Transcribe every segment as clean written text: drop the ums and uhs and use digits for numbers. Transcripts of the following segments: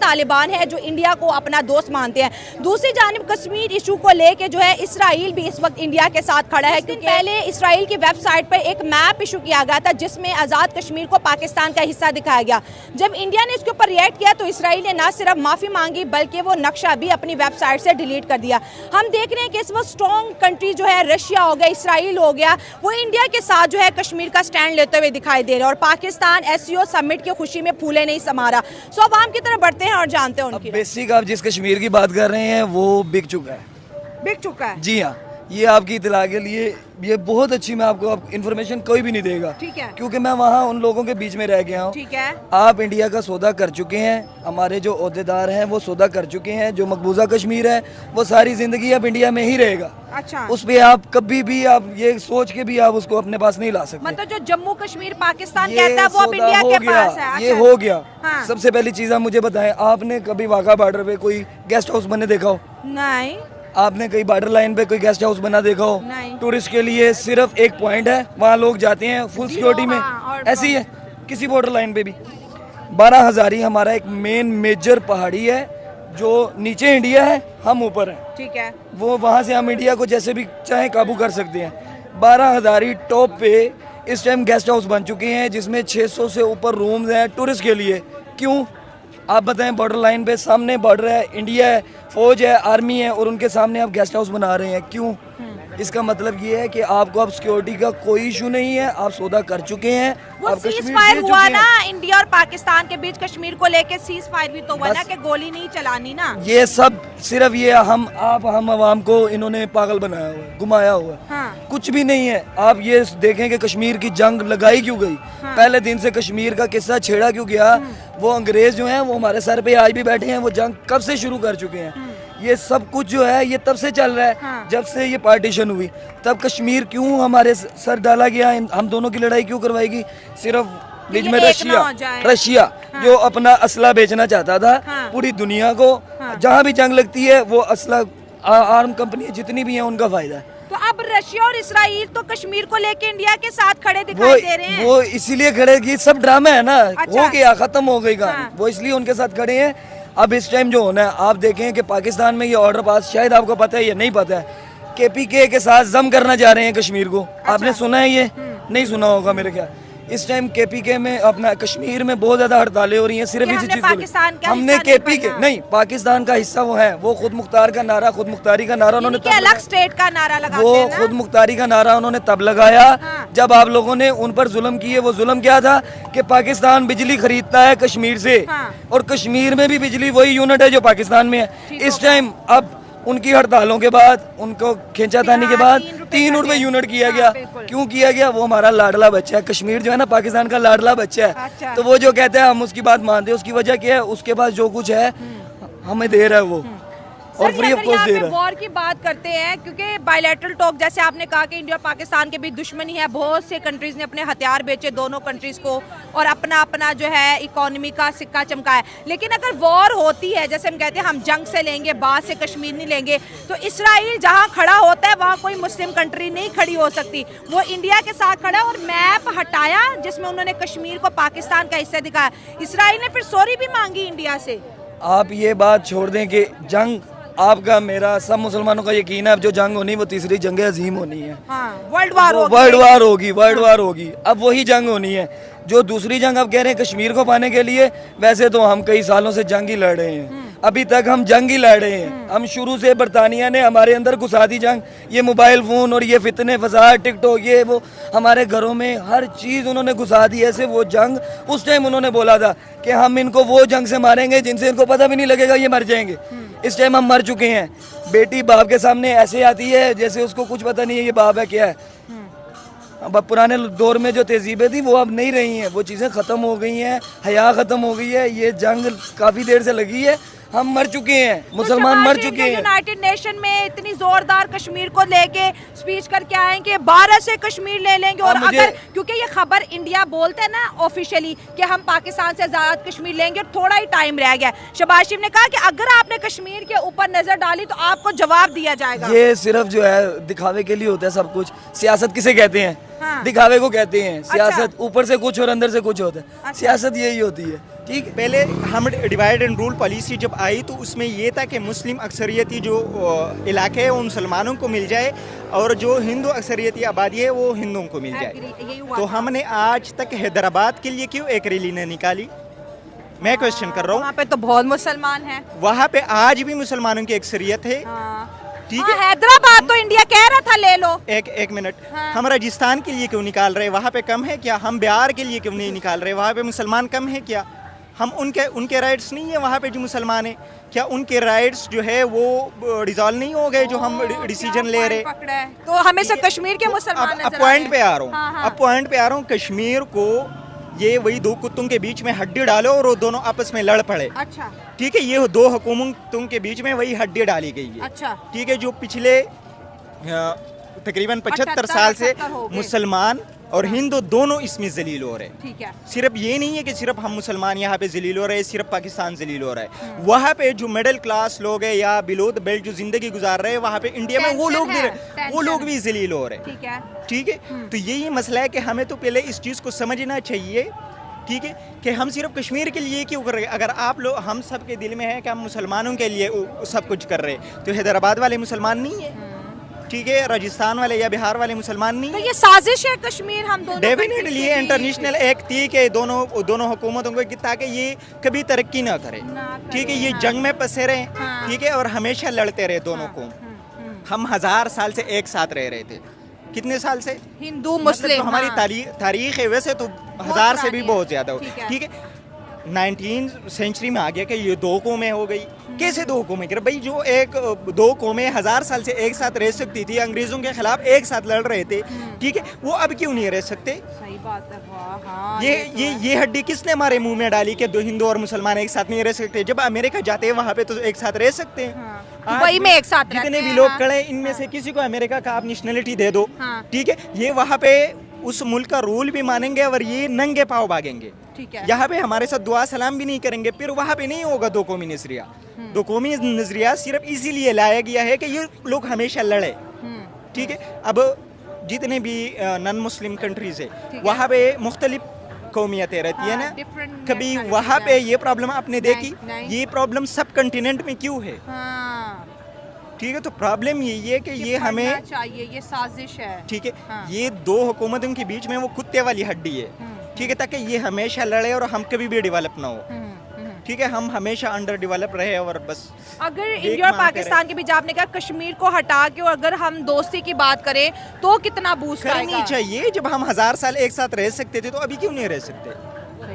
तालिबान है जो इंडिया को अपना दोस्त मानते हैं। दूसरी जानिब कश्मीर इशू को लेके जो है इसराइल भी इस वक्त इंडिया के साथ खड़ा है, क्योंकि पहले इसराइल की वेबसाइट पर एक मैप इशू किया गया था जिसमें आज़ाद कश्मीर को पाकिस्तान का हिस्सा दिखाया गया। जब इंडिया ने इसके ऊपर रिएक्ट किया तो इसराइल ने ना सिर्फ माफ़ी मांगी बल्कि वो नक्शा भी अपनी वेबसाइट से डिलीट कर दिया। हम देख रहे हैं कि इस वक्त स्ट्रॉन्ग कंट्री जो है रशिया हो गया, इसराइल हो गया, वो इंडिया के साथ जो है कश्मीर का स्टैंड लेते हुए दिखाई दे रहे हैं और पाकिस्तान एससीओ समिट की खुशी में फूले नहीं समा रहा। सो अब आम की तरफ बढ़ते हैं और जानते हैं उनकी बेसिक। आप जिस कश्मीर की बात कर रहे हैं वो बिक चुका है। जी हाँ, ये आपकी इतला के लिए ये बहुत अच्छी, मैं आपको इन्फॉर्मेशन कोई भी नहीं देगा, ठीक है, क्योंकि मैं वहाँ उन लोगों के बीच में रह गया हूँ। ठीक है, आप इंडिया का सौदा कर चुके हैं, हमारे जो ओहदेदार हैं वो सौदा कर चुके हैं। जो मकबूजा कश्मीर है वो सारी जिंदगी अब इंडिया में ही रहेगा। अच्छा, उस पे आप कभी भी आप ये सोच के भी आप उसको अपने पास नहीं ला सकते। मतलब जो जम्मू कश्मीर पाकिस्तान कहता है वो अब इंडिया के पास है। ये हो गया। हाँ। सबसे पहली चीज आप मुझे बताएं, आपने कभी वाघा बॉर्डर पे कोई गेस्ट हाउस बने देखा हो? नहीं। आपने कहीं बॉर्डर लाइन पे कोई गेस्ट हाउस बना देखा हो? नहीं। टूरिस्ट के लिए सिर्फ एक पॉइंट है, वहाँ लोग जाते हैं फुल सिक्योरिटी में। ऐसी है किसी बॉर्डर लाइन पे भी। 12 हज़ारी हमारा एक मेन मेजर पहाड़ी है जो नीचे इंडिया है, हम ऊपर हैं। ठीक है, वो वहाँ से हम इंडिया को जैसे भी चाहे काबू कर सकते हैं। 12 हज़ारी टॉप पे इस टाइम गेस्ट हाउस बन चुके हैं जिसमें 600 से ऊपर रूम्स हैं टूरिस्ट के लिए। क्यों आप बताएं? बॉर्डर लाइन पे सामने बॉर्डर है, इंडिया है, फौज है, आर्मी है और उनके सामने आप गेस्ट हाउस बना रहे हैं। क्यों? इसका मतलब ये है कि आपको अब सिक्योरिटी का कोई इशू नहीं है, आप सौदा कर चुके हैं। वो आप सीज फायर हुआ ना इंडिया और पाकिस्तान के बीच कश्मीर को लेके, सीज फायर भी तो हुआ ना कि गोली नहीं चलानी ना। ये सब सिर्फ ये हम आवाम को इन्होंने पागल बनाया हुआ है, घुमाया हुआ है। हाँ। कुछ भी नहीं है। आप ये देखें कि कश्मीर की जंग लगाई क्यों गई। हाँ। पहले दिन से कश्मीर का किस्सा छेड़ा क्यों गया। वो अंग्रेज जो हैं वो हमारे सर पे आज भी बैठे हैं, वो जंग कब से शुरू कर चुके हैं। ये सब कुछ जो है ये तब से चल रहा है। हाँ। जब से ये पार्टीशन हुई तब कश्मीर क्यों हमारे सर डाला गया, हम दोनों की लड़ाई क्यों करवाएगी? सिर्फ बीच में रशिया हाँ। जो अपना असला बेचना चाहता था। हाँ। पूरी दुनिया को। हाँ। जहाँ भी जंग लगती है वो असला आर्म कंपनी जितनी भी हैं उनका फायदा है। तो अब रशिया और इसराइल तो कश्मीर को लेके इंडिया के साथ खड़े दिखाई दे रहे हैं। वो इसीलिए खड़े कि सब ड्रामा है ना। अच्छा। हो गया, खत्म हो गई कहानी। हाँ। वो इसलिए उनके साथ खड़े हैं। अब इस टाइम जो होना है, आप देखें कि पाकिस्तान में ये ऑर्डर पास, शायद आपको पता है या नहीं पता है, KPK के साथ जम करना जा रहे हैं कश्मीर को। अच्छा। आपने सुना है? ये नहीं सुना होगा मेरे ख्याल। इस टाइम KPK में अपना कश्मीर में बहुत ज्यादा हड़तालें हो रही हैं सिर्फ इसी चीज को। हमने KPK नहीं, पाकिस्तान का हिस्सा वो है। वो खुद मुख्तार का नारा, खुद मुख्तारी का नारा उन्होंने अलग स्टेट का नारा लगाते वो हैं ना? खुद मुख्तारी का नारा उन्होंने तब लगाया। हाँ। जब आप लोगों ने उन पर जुल्म किए। वो जुल्म क्या था कि पाकिस्तान बिजली खरीदता है कश्मीर से। हाँ। और कश्मीर में भी बिजली वही यूनिट है जो पाकिस्तान में है। इस टाइम अब उनकी हड़तालों के बाद, उनको खींचातानी के बाद 3 रुपए यूनिट किया गया। क्यों किया गया? वो हमारा लाडला बच्चा है। कश्मीर जो है ना पाकिस्तान का लाडला बच्चा है। अच्छा। तो वो जो कहते हैं हम उसकी बात मानते हैं। उसकी वजह क्या है? उसके पास जो कुछ है हमें दे रहा है वो, और फ्री ऑफ कॉस्ट दे रहा है। वॉर की बात करते हैं क्योंकि बायलैटरल टॉक, जैसे आपने कहा कि इंडिया और पाकिस्तान के बीच दुश्मनी है, बहुत से कंट्रीज ने अपने हथियार बेचे दोनों कंट्रीज को और अपना अपना जो है इकोनॉमी का सिक्का चमकाया। लेकिन अगर वॉर होती है, जैसे हम कहते हैं हम जंग से लेंगे, बाद से कश्मीर नहीं लेंगे, तो इसराइल जहाँ खड़ा होता है वहाँ कोई मुस्लिम कंट्री नहीं खड़ी हो सकती। वो इंडिया के साथ खड़ा और मैप हटाया जिसमें उन्होंने कश्मीर को पाकिस्तान का हिस्सा दिखाया। इसराइल ने फिर सॉरी भी मांगी इंडिया से। आप ये बात छोड़ दें कि जंग, आपका मेरा सब मुसलमानों का यकीन है अब जो जंग होनी वो तीसरी जंग अजीम होनी है। हाँ, वर्ल्ड वार होगी। अब वही जंग होनी है जो दूसरी जंग आप कह रहे हैं कश्मीर को पाने के लिए। वैसे तो हम कई सालों से जंग ही लड़ रहे हैं, अभी तक हम जंग ही लड़ रहे हैं। हम शुरू से बरतानिया ने हमारे अंदर घुसा दी जंग। ये मोबाइल फोन और ये फितने फसाद, टिकटॉक, ये वो हमारे घरों में हर चीज़ उन्होंने घुसा दी। ऐसे वो जंग उस टाइम उन्होंने बोला था कि हम इनको वो जंग से मारेंगे जिनसे इनको पता भी नहीं लगेगा ये मर जाएंगे। इस टाइम हम मर चुके हैं। बेटी बाप के सामने ऐसे आती है जैसे उसको कुछ पता नहीं है ये बाप है क्या है। अब पुराने दौर में जो तहजीबें थी वो अब नहीं रही हैं। वो चीज़ें ख़त्म हो गई हैं, हया ख़त्म हो गई है। ये जंग काफ़ी देर से लगी है। हम मर चुके हैं, मुसलमान मर चुके हैं। यूनाइटेड नेशन में इतनी जोरदार कश्मीर को लेके स्पीच करके आए कि 12 से कश्मीर ले लेंगे। और अगर, क्योंकि ये खबर इंडिया बोलते हैं ना ऑफिशियली कि हम पाकिस्तान से आजाद कश्मीर लेंगे, थोड़ा ही टाइम रह गया। शहबाज शरीफ ने कहा कि अगर आपने कश्मीर के ऊपर नजर डाली तो आपको जवाब दिया जाएगा। ये सिर्फ जो है दिखावे के लिए होता है सब कुछ। सियासत किसे कहते हैं? हाँ। दिखावे को कहते हैं। अच्छा। सियासत ऊपर से कुछ और अंदर से कुछ होता है। अच्छा। सियासत यही होती है, ठीक है। पहले हम डिवाइड एंड रूल पॉलिसी जब आई तो उसमें ये था कि मुस्लिम अक्सरियती जो इलाके है वो मुसलमानों को मिल जाए और जो हिंदू अक्सरियती आबादी है वो हिंदुओं को मिल जाए। यही हुआ तो था। हमने आज तक हैदराबाद के लिए क्यों एक रैली नहीं निकाली? मैं क्वेश्चन कर रहा हूँ। वहाँ पे तो बहुत मुसलमान हैं। वहाँ पे आज भी मुसलमानों की अक्सरियत है, ठीक है। हैदराबाद तो इंडिया कह रहा था ले लो। एक मिनट, हाँ। हम राजस्थान के लिए क्यों निकाल रहे हैं? वहाँ पे कम है क्या? हम बिहार के लिए क्यों नहीं निकाल रहे? वहाँ पे मुसलमान कम है क्या? हम उनके राइट्स नहीं है वहाँ पे जो मुसलमान है? क्या उनके राइट्स जो है वो डिसॉल्व नहीं हो गए जो हम डिसीजन ले रहे? तो हमें से कश्मीर के मुसलमान अब पॉइंट पे आ रहा हूँ। कश्मीर को ये वही दो कुत्तों के बीच में हड्डी डालो और वो दोनों आपस में लड़ पड़े। अच्छा, ठीक है, ये दो हुकूमतों के बीच में वही हड्डी डाली गई है। अच्छा, ठीक है, जो पिछले तकरीबन 75 साल से 78 हो गए। मुसलमान और हिंदू दोनों इसमें जलील हो रहे हैं। ठीक है। सिर्फ ये नहीं है कि सिर्फ हम मुसलमान यहाँ पे जलील हो रहे हैं, सिर्फ पाकिस्तान जलील हो रहा है। वहाँ पे जो मिडिल क्लास लोग हैं या बिलो द बेल्ट जो जिंदगी गुजार रहे हैं वहाँ पे इंडिया में वो लोग भी जलील हो रहे हैं। ठीक है। ठीक है, तो यही मसला है कि हमें तो पहले इस चीज़ को समझना चाहिए, ठीक है, कि हम सिर्फ कश्मीर के लिए क्यों कर रहे हैं। अगर आप लोग हम सब के दिल में है कि हम मुसलमानों के लिए सब कुछ कर रहे हैं, तो हैदराबाद वाले मुसलमान नहीं है, ठीक है, राजस्थान वाले या बिहार वाले मुसलमान नहीं तो है। ये साजिश है कश्मीर हम दोनों डेफिनेटली ये इंटरनेशनल एक थी कि दोनों हुकूमतों को ताकि ये कभी तरक्की ना करे, ठीक है, ये जंग में फंसे रहे, ठीक है, और हमेशा लड़ते रहे दोनों को। हम 1000 साल से एक साथ रह रहे थे। कितने साल से? हिंदू मतलब मुस्लिम, तो हमारी तारीख है वैसे तो 1000 से भी बहुत ज्यादा हो, ठीक है। ठीक है। 19th सेंचुरी में आ गया कि ये दो कौमें हो गई। कैसे दो कौमें? भाई जो दो कौमें 1000 साल से एक साथ रह सकती थी, अंग्रेजों के खिलाफ एक साथ लड़ रहे थे, ठीक है, वो अब क्यों नहीं रह सकते? सही बात है। वाह, हाँ, ये हड्डी किसने हमारे मुंह में डाली कि दो हिंदू और मुसलमान एक साथ नहीं रह सकते? जब अमेरिका जाते हैं वहाँ पे तो एक साथ रह सकते हैं। दुबई में एक साथ रहते जितने भी हैं, लोग हाँ। खड़े हैं इनमें से किसी को अमेरिका का आप नेशनलिटी दे दो, हाँ। ठीक है, ये वहाँ पे उस मुल्क का रूल भी मानेंगे और ये नंगे पाँव भागेंगे। ठीक है। यहाँ पे हमारे साथ दुआ सलाम भी नहीं करेंगे। फिर वहाँ पे नहीं होगा दो कौमी नजरिया। दो कौमी नजरिया सिर्फ इसीलिए लाया गया है कि ये लोग हमेशा लड़े, ठीक है। अब जितने भी नॉन मुस्लिम कंट्रीज है वहाँ पे मुख्तलिफ कौमियतें रहती है ना, different कभी nationalities वहाँ पे हैं। ये प्रॉब्लम आपने देखी? नहीं। ये प्रॉब्लम सब कंटिनेंट में क्यों है? हाँ, ठीक है, तो प्रॉब्लम यही है कि ये पढ़ना हमें, चाहिए, ये साजिश है। ठीक है, हाँ। ये दो हुकूमतों के बीच में वो कुत्ते वाली हड्डी है, ठीक है, ताकि ये हमेशा लड़े और हम कभी भी डेवलप ना हो, ठीक है, हम हमेशा अंडर डेवलप रहे और बस। अगर देख इंडिया और मांग पाकिस्तान के बीच आपने कहा कश्मीर को हटा के और अगर हम दोस्ती की बात करें तो कितना बूस्ट करनी आएगा? चाहिए। जब हम 1000 साल एक साथ रह सकते थे तो अभी क्यों नहीं रह सकते?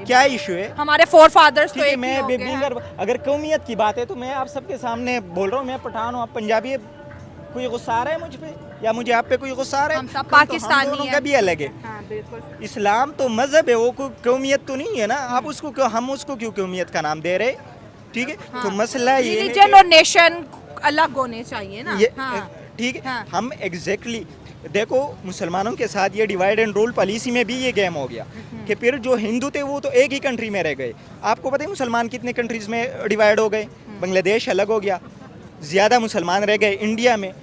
क्या इशू है? हमारे फोर फादर्स तो ठीक है, एक ही मैं हो गए हैं। अगर कौमियत की बात है तो मैं आप सबके सामने बोल रहा हूँ, मैं पठान हूँ, आप पंजाबी है। कोई गुस्सा आ रहा है मुझ पे या मुझे आप पे कोई गुस्सा आ रहा है? हम सब तो पाकिस्तानी हम दोनों हैं। का भी अलग है। हाँ, बिल्कुल। इस्लाम तो मजहब है, वो कोई कौमियत तो नहीं है ना। आप उसको क्यों, हम उसको क्यों कौमियत का नाम दे रहे? ठीक है, तो मसला ये है रिलीजन और नेशन अलग होने चाहिए ना। हाँ। ठीक है, हाँ। हम एग्जैक्टली देखो मुसलमानों के साथ ये डिवाइड एंड रूल पॉलिसी में भी ये गेम हो गया कि फिर जो हिंदू थे वो तो एक ही कंट्री में रह गए। आपको पता है मुसलमान कितने कंट्रीज में डिवाइड हो गए? बांग्लादेश अलग हो गया, ज़्यादा मुसलमान रह गए इंडिया में,